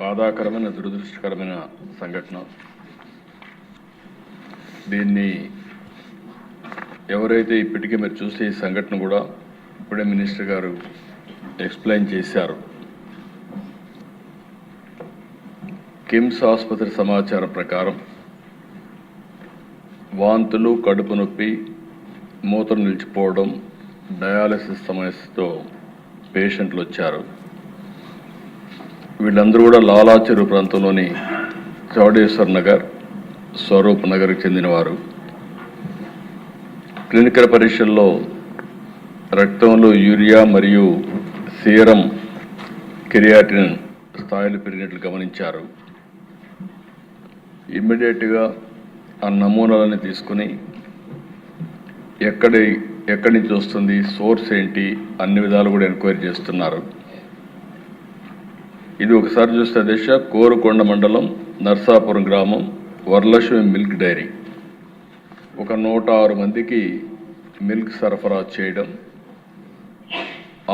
బాధాకరమైన దురదృష్టకరమైన సంఘటన. దీన్ని ఎవరైతే ఇప్పటికీ మీరు చూస్తే ఈ సంఘటన కూడా ఇప్పుడే మినిస్టర్ గారు ఎక్స్ప్లెయిన్ చేశారు. కిమ్స్ ఆసుపత్రి సమాచారం ప్రకారం వాంతులు, కడుపు నొప్పి, మూత్రం నిలిచిపోవడం, డయాలసిస్ సమస్యతో పేషెంట్లు వచ్చారు. వీళ్ళందరూ కూడా లాలా చెరువు ప్రాంతంలోని చౌడేశ్వర్ నగర్, స్వరూప్ నగర్కి చెందినవారు. క్లినికల్ పరీక్షల్లో రక్తంలో యూరియా మరియు సీరం క్రియాటిన్ స్థాయిలు పెరిగినట్లు గమనించారు. ఇమ్మీడియట్గా ఆ నమూనాలని తీసుకుని ఎక్కడి నుంచి వస్తుంది, సోర్స్ ఏంటి, అన్ని విధాలు కూడా ఎంక్వైరీ చేస్తున్నారు. ఇది ఒకసారి చూస్తే దిశ కోరుకొండ మండలం నర్సాపురం గ్రామం వరలక్ష్మి మిల్క్ డైరీ ఒక 106 మందికి మిల్క్ సరఫరా చేయడం,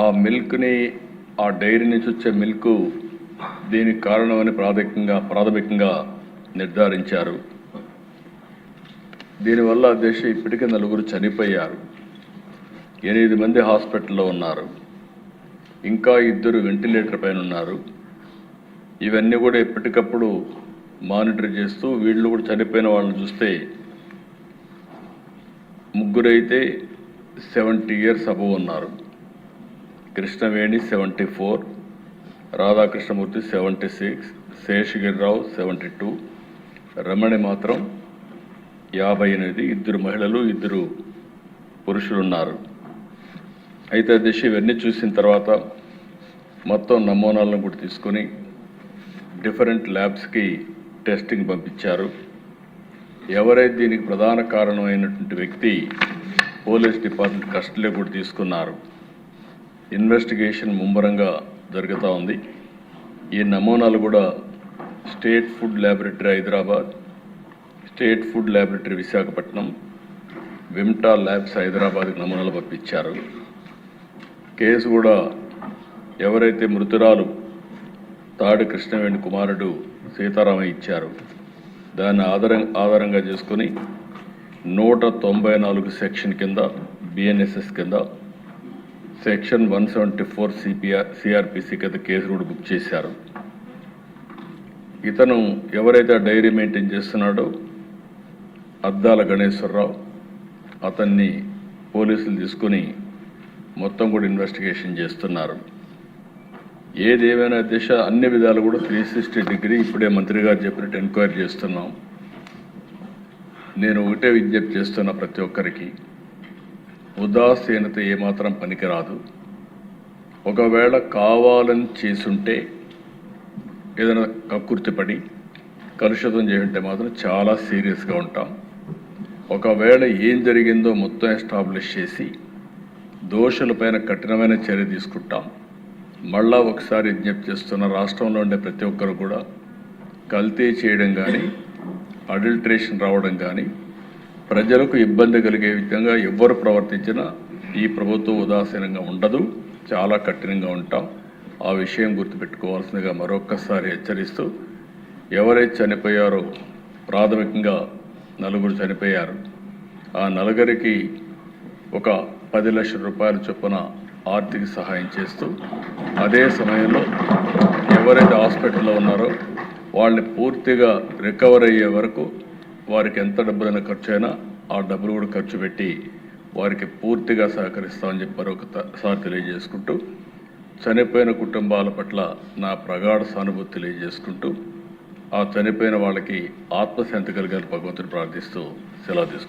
ఆ మిల్క్ని ఆ డైరీ నుంచి వచ్చే మిల్క్ దీనికి కారణమని ప్రాథమికంగా నిర్ధారించారు. దీనివల్ల దేశ ఇప్పటికే 4 చనిపోయారు, 8 మంది హాస్పిటల్లో ఉన్నారు, ఇంకా 2 వెంటిలేటర్ పైన ఉన్నారు. ఇవన్నీ కూడా ఎప్పటికప్పుడు మానిటర్ చేస్తూ వీళ్ళు కూడా చనిపోయిన వాళ్ళని చూస్తే 3 అయితే 70 years అబవ్ ఉన్నారు. కృష్ణవేణి 74, రాధాకృష్ణమూర్తి 76, శేషగిరిరావు 72, రమణి మాత్రం 58, 2 మహిళలు 2 పురుషులు ఉన్నారు. అయితే దిశ ఇవన్నీ చూసిన తర్వాత మొత్తం నమూనాలను కూడా తీసుకొని డిఫరెంట్ ల్యాబ్స్కి టెస్టింగ్ పంపించారు. ఎవరైతే దీనికి ప్రధాన కారణమైనటువంటి వ్యక్తి పోలీస్ డిపార్ట్మెంట్ కస్టడీలో కూడా తీసుకున్నారు. ఇన్వెస్టిగేషన్ ముమ్మరంగా జరుగుతూ ఉంది. ఈ నమూనాలు కూడా state food laboratory Hyderabad, state food laboratory Visakhapatnam, Vimta labs హైదరాబాద్కి నమూనాలు పంపించారు. కేసు కూడా ఎవరైతే మృతురాలు తాడి కృష్ణవేణి కుమారుడు సీతారామయ్య ఇచ్చారు, దాన్ని ఆధారంగా చేసుకుని 194 సెక్షన్ కింద బిఎన్ఎస్ఎస్ కింద సెక్షన్ 174 సిఆర్పిసి కింద కేసు కూడా బుక్ చేశారు. ఇతను ఎవరైతే డైరీ మెయింటైన్ చేస్తున్నాడో అద్దాల గణేశ్వరరావు, అతన్ని పోలీసులు తీసుకుని మొత్తం కూడా ఇన్వెస్టిగేషన్ చేస్తున్నారు. ఏదేమైనా దిశ అన్ని విధాలు కూడా 360 డిగ్రీ ఇప్పుడే మంత్రి గారు చెప్పినట్టు ఎంక్వైరీ చేస్తున్నాం. నేను ఒకటే విజ్ఞప్తి చేస్తున్నా, ప్రతి ఒక్కరికి ఉదాసీనత ఏమాత్రం పనికిరాదు. ఒకవేళ కావాలని చేసుంటే ఏదైనా కక్కుర్తిపడి కలుషితం చేస్తుంటే మాత్రం చాలా సీరియస్గా ఉంటాం. ఒకవేళ ఏం జరిగిందో మొత్తం ఎస్టాబ్లిష్ చేసి దోషులపైన కఠినమైన చర్య తీసుకుంటాం. మళ్ళా ఒకసారి విజ్ఞప్తి చేస్తున్న, రాష్ట్రంలో ఉండే ప్రతి ఒక్కరు కూడా కల్తీ చేయడం కానీ, అడల్ట్రేషన్ రావడం కానీ, ప్రజలకు ఇబ్బంది కలిగే విధంగా ఎవరు ప్రవర్తించినా ఈ ప్రభుత్వం ఉదాసీనంగా ఉండదు, చాలా కఠినంగా ఉంటాం. ఆ విషయం గుర్తుపెట్టుకోవాల్సిందిగా మరొక్కసారి హెచ్చరిస్తూ, ఎవరైతే చనిపోయారో ప్రాథమికంగా 4 చనిపోయారు. ఆ 4కి ఒక 10 లక్షల రూపాయల చొప్పున ఆర్థిక సహాయం చేస్తూ, అదే సమయంలో ఎవరైతే హాస్పిటల్లో ఉన్నారో వాళ్ళని పూర్తిగా రికవర్ అయ్యే వరకు వారికి ఎంత డబ్బులైనా ఖర్చు అయినా ఆ డబ్బులు కూడా ఖర్చు పెట్టి వారికి పూర్తిగా సహకరిస్తామని చెప్పి మరొకసారి తెలియజేసుకుంటూ, చనిపోయిన కుటుంబాల పట్ల నా ప్రగాఢ సానుభూతి తెలియజేసుకుంటూ, ఆ చనిపోయిన వాళ్ళకి ఆత్మశాంతి కలిగారు భగవంతుని ప్రార్థిస్తూ సెలవు తీసుకుంటాను.